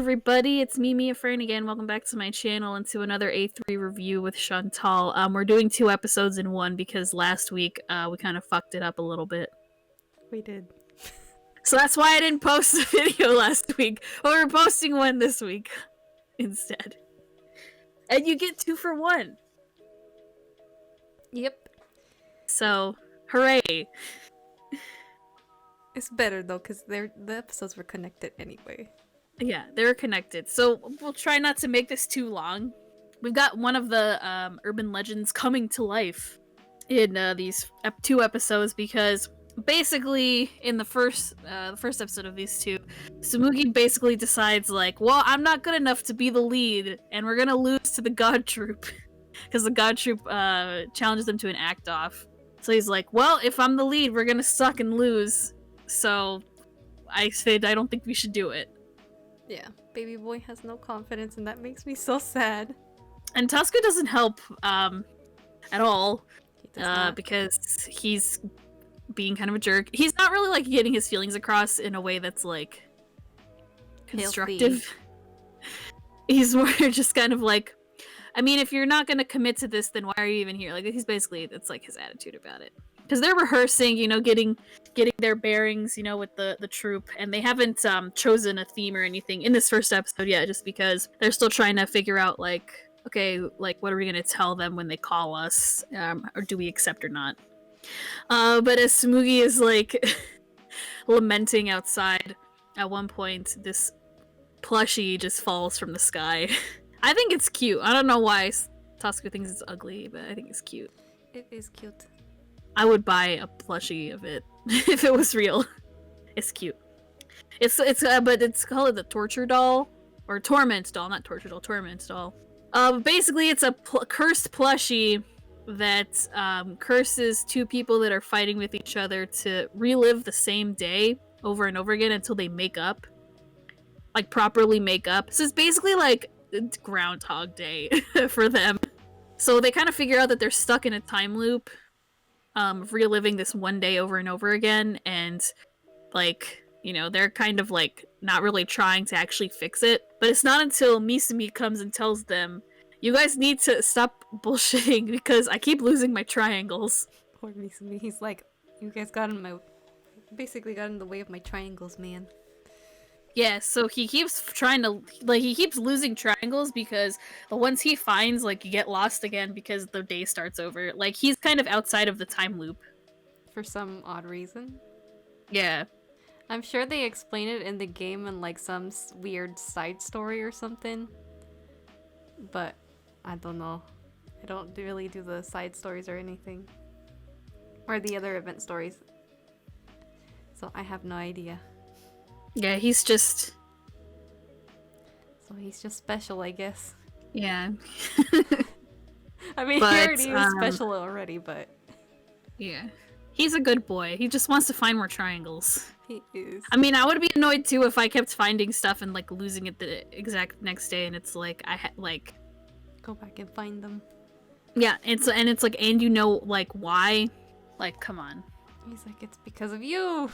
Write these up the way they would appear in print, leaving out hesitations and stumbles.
everybody, it's me, MiaFran again. Welcome back to my channel and to another A3 review with Chantal. We're doing 2 episodes in one because last week we kind of fucked it up a little bit. We did. So that's why I didn't post a video last week. But we're posting one this week instead. And you get 2 for 1. Yep. So, hooray. It's better though, because the episodes were connected anyway. Yeah, they're connected. So we'll try not to make this too long. We've got one of the urban legends coming to life in these 2 episodes because basically in the first episode of these 2, Tsumugi basically decides like, well, I'm not good enough to be the lead, and we're gonna lose to the God Troop because the God Troop challenges them to an act off. So he's like, well, if I'm the lead, we're gonna suck and lose. So I said I don't think we should do it. Yeah, baby boy has no confidence, and that makes me so sad. And Tosca doesn't help at all Not. because he's being kind of a jerk. He's not really like getting his feelings across in a way that's like constructive. He's more just kind of like, I mean, if you're not going to commit to this, then why are you even here? Like, he's basically, that's like his attitude about it. Because they're rehearsing, you know, getting their bearings, you know, with the troop, and they haven't chosen a theme or anything in this first episode yet, just because they're still trying to figure out, like, okay, like, what are we going to tell them when they call us, or do we accept or not? But as Tsumugi is, like, lamenting outside, at one point, this plushie just falls from the sky. I think it's cute. I don't know why Tosca thinks it's ugly, but I think it's cute. It is cute. I would buy a plushie of it if it was real. It's cute. But it's called the torture doll or torment doll, not torture doll, torment doll. Basically, it's a cursed plushie that curses 2 people that are fighting with each other to relive the same day over and over again until they make up, like properly make up. So it's basically like Groundhog Day for them. So they kind of figure out that they're stuck in a time loop. Reliving this one day over and over again, and like, you know, they're kind of like not really trying to actually fix it. But it's not until Misumi comes and tells them, you guys need to stop bullshitting because I keep losing my triangles. Poor Misumi, he's like, you guys basically got in the way of my triangles, man. Yeah, so he keeps trying to, like, he keeps losing triangles because the ones he finds, like, get lost again because the day starts over. Like, he's kind of outside of the time loop. For some odd reason. Yeah. I'm sure they explain it in the game in, like, some weird side story or something. But, I don't know. I don't really do the side stories or anything. Or the other event stories. So, I have no idea. Yeah, he's just... So he's just special, I guess. Yeah. I mean, he already is special already, but... Yeah. He's a good boy. He just wants to find more triangles. He is. I mean, I would be annoyed too if I kept finding stuff and, like, losing it the exact next day, and it's like, like... Go back and find them. Yeah, it's like, and you know, like, why? Like, come on. He's like, it's because of you!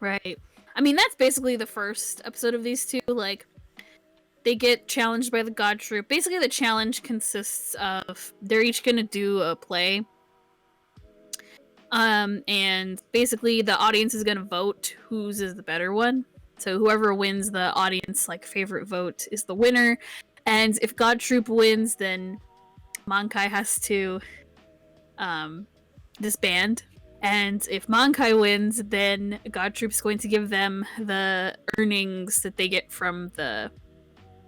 Right. I mean, that's basically the first episode of these 2, like, they get challenged by the God Troop. Basically, the challenge consists of, they're each gonna do a play. And basically the audience is gonna vote whose is the better one. So whoever wins the audience, like, favorite vote is the winner. And if God Troop wins, then Mankai has to, disband. And if Mankai wins, then God Troop's going to give them the earnings that they get from the,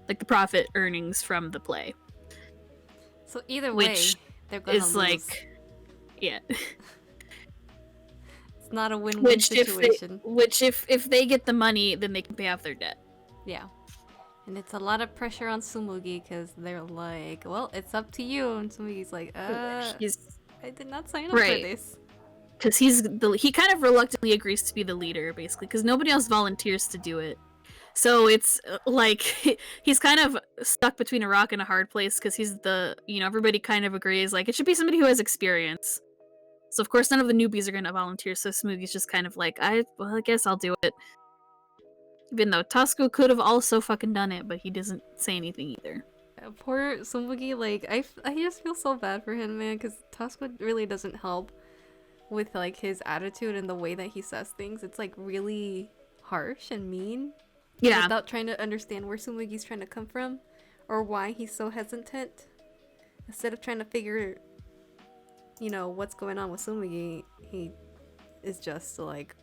like, the profit earnings from the play. So either way, they're gonna lose. Like, yeah. It's not a win-win situation. If they get the money, then they can pay off their debt. Yeah. And it's a lot of pressure on Tsumugi because they're like, well, it's up to you. And Tsumugi's like, I did not sign up for this. Because he kind of reluctantly agrees to be the leader, basically, because nobody else volunteers to do it. So it's like he's kind of stuck between a rock and a hard place because he's the, you know, everybody kind of agrees like it should be somebody who has experience. So of course none of the newbies are going to volunteer. So Smoothie's just kind of like, well, I guess I'll do it. Even though Tasco could have also fucking done it, but he doesn't say anything either. Poor Sumugi, like, I just feel so bad for him, man, because Tasco really doesn't help with, like, his attitude and the way that he says things. It's, like, really harsh and mean. Yeah. Without trying to understand where Sumugi's trying to come from or why he's so hesitant. Instead of trying to figure, you know, what's going on with Sumugi, he is just like,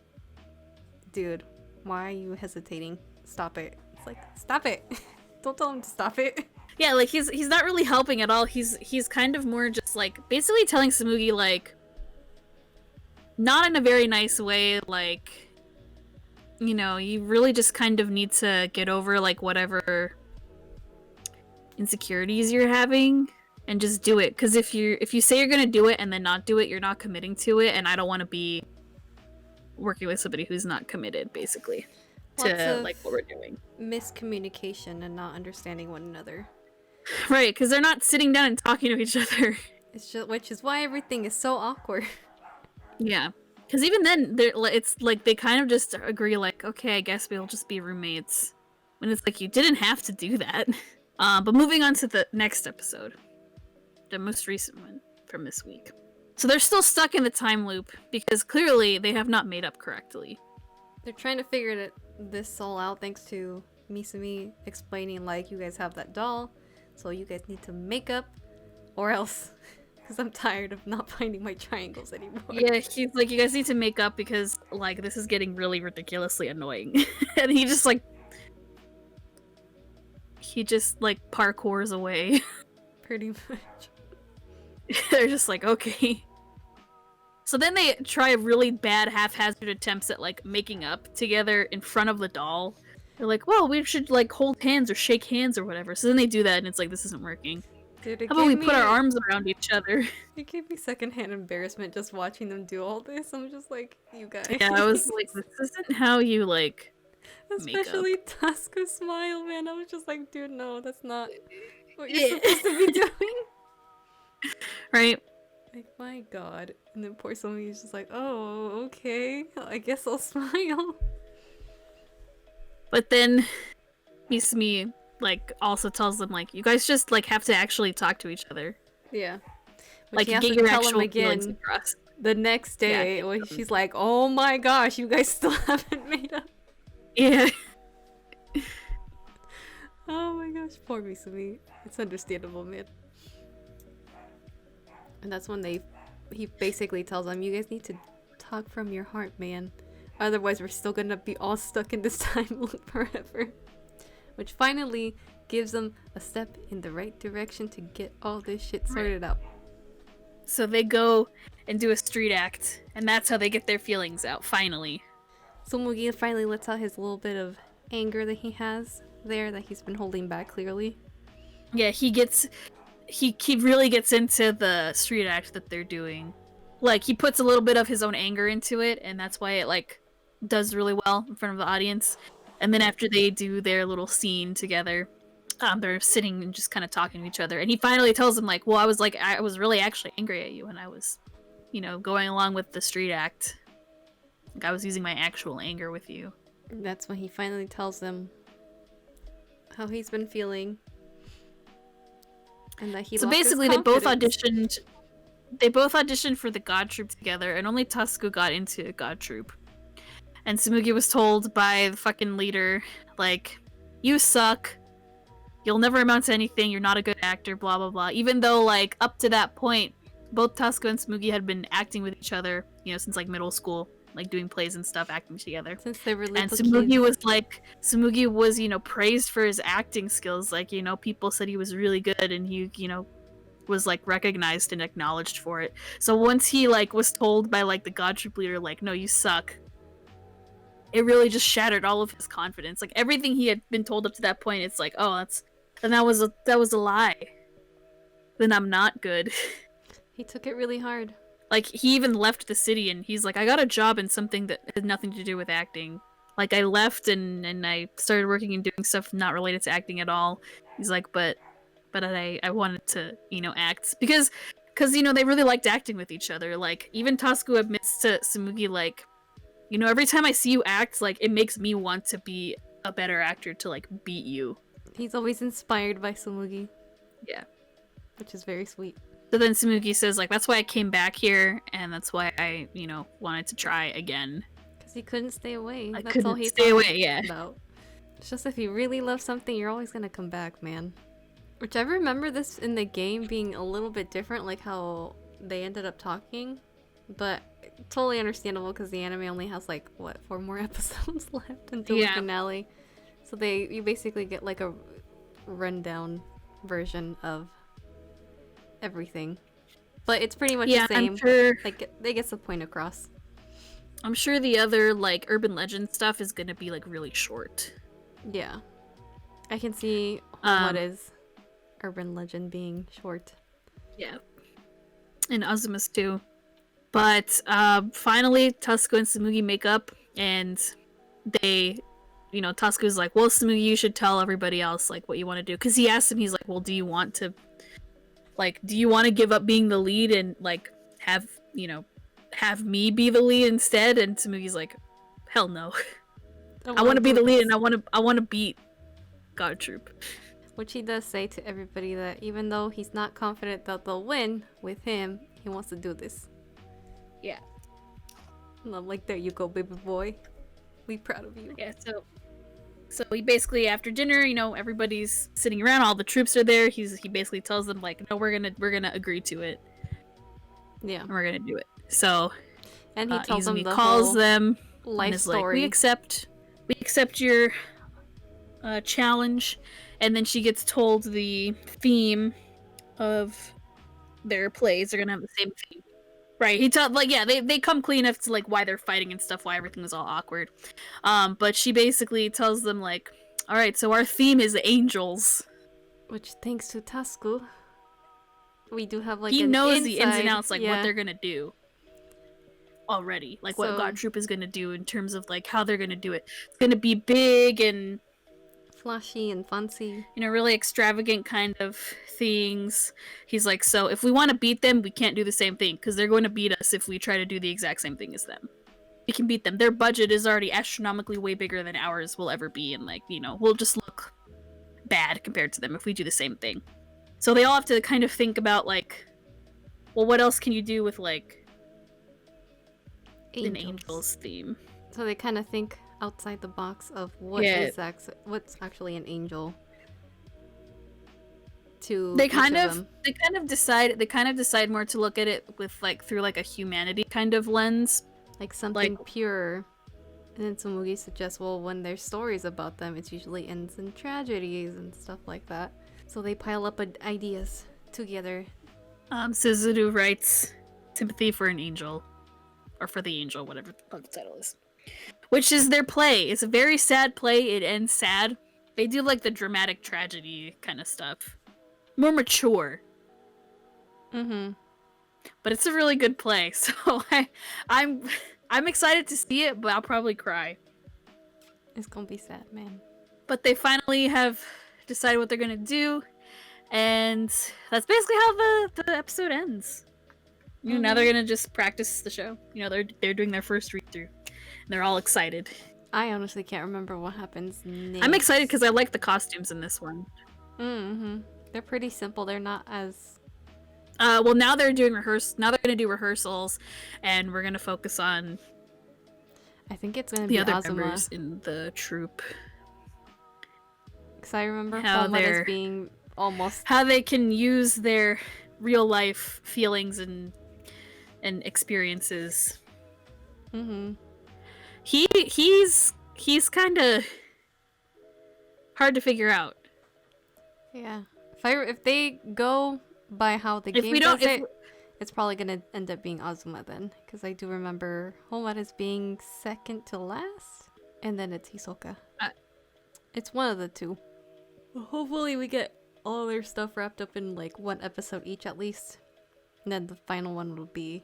dude, why are you hesitating? Stop it. It's like, stop it. Don't tell him to stop it. Yeah, like he's not really helping at all. He's kind of more just like basically telling Sumugi like not in a very nice way, like, you know, you really just kind of need to get over like whatever insecurities you're having and just do it. Because if you say you're gonna do it and then not do it, you're not committing to it, and I don't want to be working with somebody who's not committed, basically, to like what we're doing. Miscommunication and not understanding one another. Right, because they're not sitting down and talking to each other. It's just, which is why everything is so awkward. Yeah, because even then, it's like they kind of just agree, like, okay, I guess we'll just be roommates. When it's like you didn't have to do that. But moving on to the next episode, the most recent one from this week. So they're still stuck in the time loop because clearly they have not made up correctly. They're trying to figure this all out thanks to Misumi explaining, like, you guys have that doll, so you guys need to make up or else, because I'm tired of not finding my triangles anymore. Yeah, he's like, you guys need to make up because, like, this is getting really ridiculously annoying. And he just, like, parkours away. Pretty much. They're just like, okay. So then they try really bad haphazard attempts at, like, making up together in front of the doll. They're like, well, we should, like, hold hands or shake hands or whatever. So then they do that and it's like, this isn't working. Dude, how about we put our arms around each other? It gave me secondhand embarrassment just watching them do all this. I'm just like, you guys. Yeah, I was like, this isn't how you, like, especially Tasco's smile, man. I was just like, dude, no, that's not what you're supposed to be doing. Right? Like, my god. And then poor Somi is just like, oh, okay. I guess I'll smile. But then Misumi, like, also tells them, like, you guys just, like, have to actually talk to each other. Yeah. Like, get your actual feelings across. The next day, when she's like, oh my gosh, you guys still haven't made up. Yeah. Oh my gosh, poor Misumi. It's understandable, man. And that's when he basically tells them, you guys need to talk from your heart, man. Otherwise, we're still gonna be all stuck in this time loop forever. Which finally gives them a step in the right direction to get all this shit sorted out. So they go and do a street act, and that's how they get their feelings out, finally. So Mugi finally lets out his little bit of anger that he has there, that he's been holding back, clearly. Yeah, he really gets into the street act that they're doing. Like, he puts a little bit of his own anger into it, and that's why it, like, does really well in front of the audience. And then after they do their little scene together, they're sitting and just kind of talking to each other. And he finally tells them, like, well, I was really actually angry at you when I was, you know, going along with the street act. Like, I was using my actual anger with you. That's when he finally tells them how he's been feeling. And that he so lost basically his they both confidence. auditioned for the God Troop together, and only Tasco got into God Troop. And Tsumugi was told by the fucking leader, like, you suck, you'll never amount to anything, you're not a good actor, blah blah blah. Even though, like, up to that point, both Tasco and Tsumugi had been acting with each other, you know, since, like, middle school, like, doing plays and stuff, acting together. Since they were little and Tsumugi was, you know, praised for his acting skills. Like, you know, people said he was really good, and he, you know, was, like, recognized and acknowledged for it. So once he, like, was told by, like, the God Troop leader, like, no, you suck, it really just shattered all of his confidence. Like, everything he had been told up to that point, it's like, oh, that was a lie. Then I'm not good. He took it really hard. Like, he even left the city, and he's like, I got a job in something that had nothing to do with acting. Like, I left and I started working and doing stuff not related to acting at all. He's like, but I wanted to, you know, act. Because, you know, they really liked acting with each other. Like, even Tasco admits to Tsumugi, like, you know, every time I see you act, like, it makes me want to be a better actor to like beat you. He's always inspired by Tsumugi, Yeah. which is very sweet. So then Tsumugi says like, that's why I came back here, and that's why I, wanted to try again. Because he couldn't stay away. I That's couldn't all he stay thought away, yeah. about. It's just if you really love something, you're always gonna come back, man. Which I remember this in the game being a little bit different, like how they ended up talking. But totally understandable because the anime only has like, what, 4 more episodes left until the finale. So you basically get like a rundown version of everything. But it's pretty much the same. I'm sure, like they get the point across. I'm sure the other like urban legend stuff is gonna be like really short. Yeah. I can see what is urban legend being short. Yeah. And Azuma's too. But finally Tasuku and Tsumugi make up, and they, Tasuku's like, well, Tsumugi, you should tell everybody else like what you want to do, because he asked him, he's like, well, do you want to give up being the lead and like have me be the lead instead? And Tsumugi's like, hell no. I want to be the lead, and I want to beat God Troop. Which he does say to everybody that even though he's not confident that they'll win with him, he wants to do this. Yeah. And I'm like, there you go, baby boy. We proud of you. Yeah, so he basically, after dinner, everybody's sitting around, all the troops are there. He basically tells them like, no, we're gonna agree to it. Yeah. And we're gonna do it. So and he tells them the calls whole them life and is story. Like, we accept your challenge. And then she gets told the theme of their plays. They're gonna have the same theme. Right, they come clean enough to like why they're fighting and stuff, why everything was all awkward. But she basically tells them like, all right, so our theme is angels. Which, thanks to Tasuku, we do have like he an knows inside, the ins and outs, like yeah. what they're gonna do already, like what God Troop is gonna do in terms of like how they're gonna do it. It's gonna be big and flashy and fancy, really extravagant kind of things. He's like, so if we want to beat them, we can't do the same thing because they're going to beat us if we try to do the exact same thing as them. We can beat them. Their budget is already astronomically way bigger than ours will ever be, and like, we'll just look bad compared to them if we do the same thing. So they all have to kind of think about like, well, what else can you do with like an angel's theme? So they kind of think outside the box of what's actually an angel. They kind of decide more to look at it with like through like a humanity kind of lens, like something pure. And then Tsumugi suggests, well, when there's stories about them, it usually ends in tragedies and stuff like that. So they pile up ideas together. Suzuru writes sympathy for an angel, or for the angel, whatever the title is. Which is their play. It's a very sad play. It ends sad. They do like the dramatic tragedy kind of stuff. More mature. Mm-hmm. But it's a really good play, so I'm excited to see it, but I'll probably cry. It's gonna be sad, man. But they finally have decided what they're gonna do, and that's basically how the episode ends. Now they're gonna just practice the show. They're doing their first read through. They're all excited. I honestly can't remember what happens next. I'm excited because I like the costumes in this one. Mm-hmm. They're pretty simple. They're not as... well, now they're doing now they're going to do rehearsals, and we're going to focus on... I think it's going to be the other Azuma. members in the troupe. Because I remember Honma as being almost... How they can use their real-life feelings and experiences. Mm-hmm. He's kind of hard to figure out. Yeah. If they go by how the game does it, it's probably gonna end up being Azuma then, because I do remember Honma as being second to last, and then it's Hisoka. It's one of the two. Well, hopefully we get all their stuff wrapped up in like one episode each at least, and then the final one will be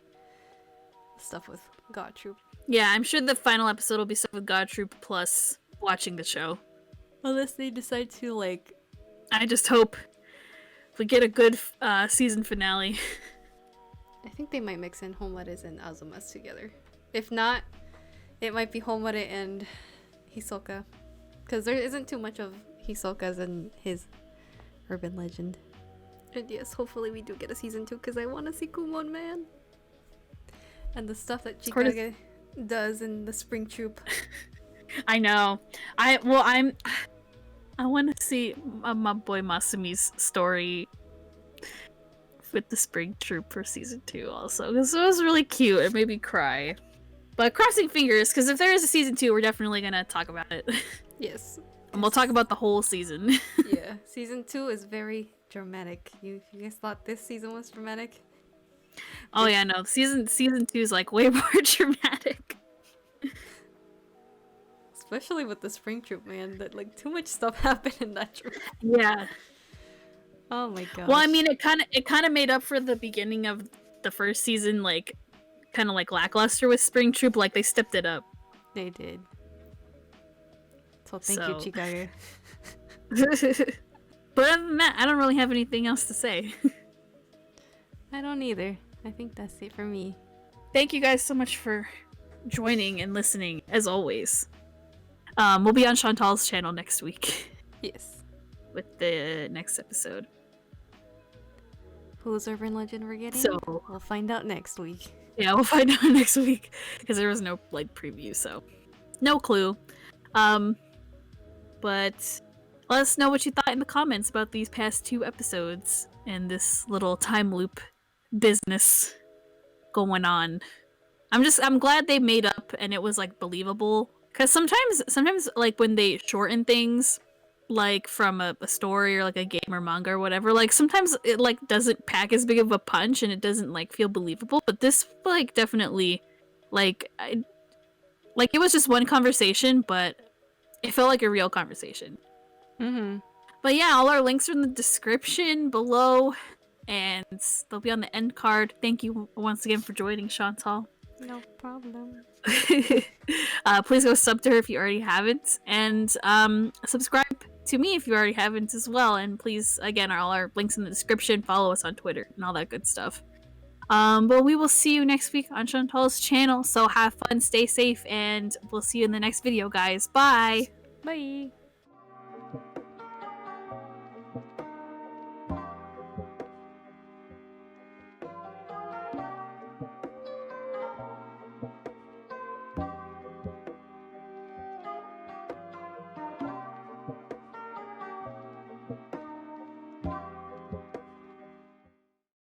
stuff with God Troop. Yeah, I'm sure the final episode will be stuff with God Troop plus watching the show. Unless they decide to like... I just hope we get a good season finale. I think they might mix in Honma and Azuma's together. If not, it might be Honma and Hisoka. Because there isn't too much of Hisoka's and his urban legend. And yes, hopefully we do get a season 2 because I want to see Kumon, man. And the stuff that Chikage does in the spring troop. I know. I want to see my boy Masumi's story with the spring troop for season 2 also, because it was really cute. It made me cry. But crossing fingers, because if there is a season 2, we're definitely gonna talk about it. Yes. And we'll talk about the whole season. Yeah, season 2 is very dramatic. You guys thought this season was dramatic? Oh yeah, no. Season 2 is like way more dramatic. Especially with the spring troop, man. That like too much stuff happened in that troop. Yeah. Oh my god. Well, I mean, it kind of made up for the beginning of the first season, like kind of like lackluster with spring troop. Like they stepped it up. They did. So thank you, Chikage. But other than that, I don't really have anything else to say. I don't either. I think that's it for me. Thank you guys so much for joining and listening, as always. We'll be on Chantal's channel next week. Yes. With the next episode. Whose urban legend we're getting? So we'll find out next week. Yeah, we'll find out next week. Because there was no like preview, so no clue. But let us know what you thought in the comments about these past 2 episodes and this little time loop business going on. I'm glad they made up and it was like believable, because sometimes like when they shorten things like from a story or like a game or manga or whatever, like sometimes it like doesn't pack as big of a punch and it doesn't like feel believable, but this like definitely like it was just one conversation, but it felt like a real conversation. But yeah, all our links are in the description below, and they'll be on the end card. Thank you once again for joining, Chantal. No problem. Please go sub to her if you already haven't, and subscribe to me if you already haven't as well. And please, again, all our links in the description. Follow us on Twitter and all that good stuff. But we will see you next week on Chantal's channel. So have fun, stay safe, and we'll see you in the next video, guys. Bye! Bye!